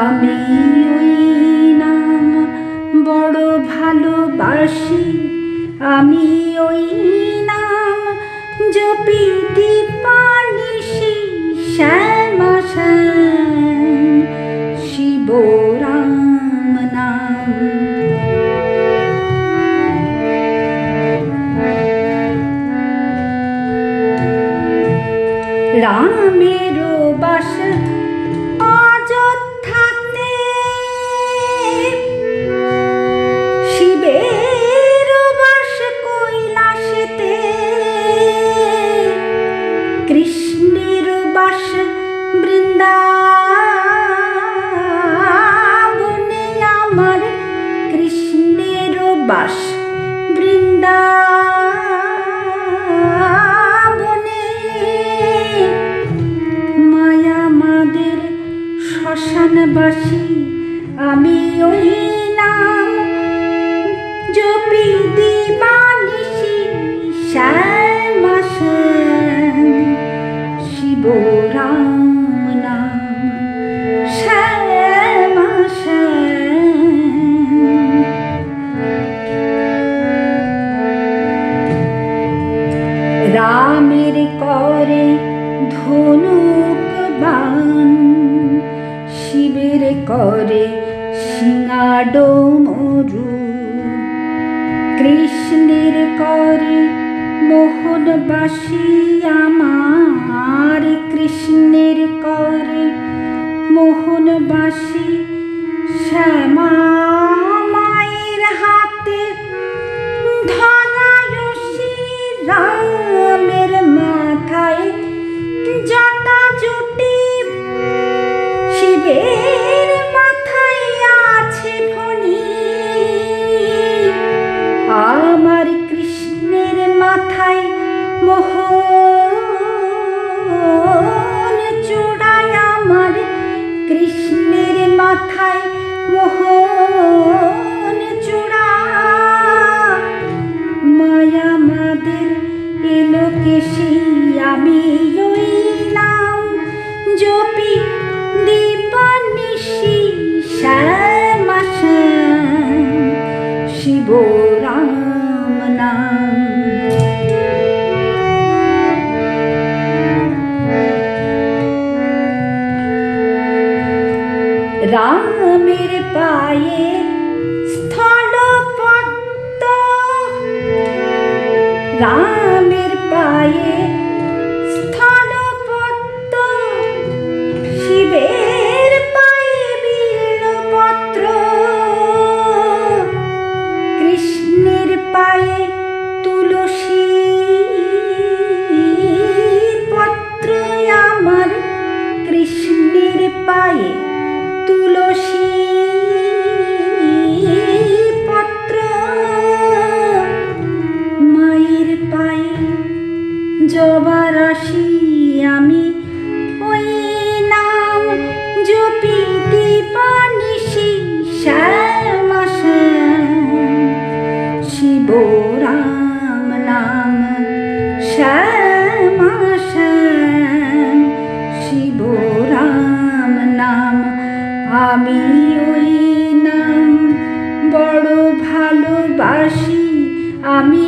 আমি ওই নাম বড় ভালোবাসি, আমি ওই নাম জপি দীপানিশি, শ্যামা শ্যাম শিব রাম নাম। রামের বাস অযোধ্যাতে, শিবের বাস কৈলাসেতে, কৃষ্ণের বাস বৃন্দাবনে, আমার কৃষ্ণের বাস বৃন্দাবনে। মায়া মাদের শ্মশানবাসী, আমি ওই নাম জপি দিবানিশি, শ্যামা শ্যাম শিব রাম নাম, শ্যামা শ্যাম। রামের করে ধনুক বাণ, শিবের করে সিংহাডো মরু, কৃষ্ণের করে মোহনবাসী, আমার কৃষ্ণের করে মোহনবাসী। শ্যামা মায়ের হাতে ধরায়সী, রামের মাথায় জটা জুটি, শিবের মাথায় আছে ফণি, আমার কৃষ্ণের মাথায় মোহন চূড়ায়, আমার কৃষ্ণের মাথায় মোহন চূড়া। মায়া মাদের এলোকেশী, আমি ওই নাম জপি দীপানিশি, শ্যামা শ্যাম শিব রাম নাম। রামের পায়ে স্থলপদ্ম, রামের পায়ে স্থলপদ্ম, শিবের পায়ে বিল্বপত্র, কৃষ্ণের পায়ে তুলসী পত্র, আমার কৃষ্ণের পায়ে তুলসী পত্র। মায়ের পায়ে জবা রাশি, আমি ওই নাম জপি দীপানিশি, শ্যামা শ্যাম শিব রাম নাম, শ্যামা শ্যাম শিব রাম নাম। আমি ওই নাম বড় ভালোবাসি, আমি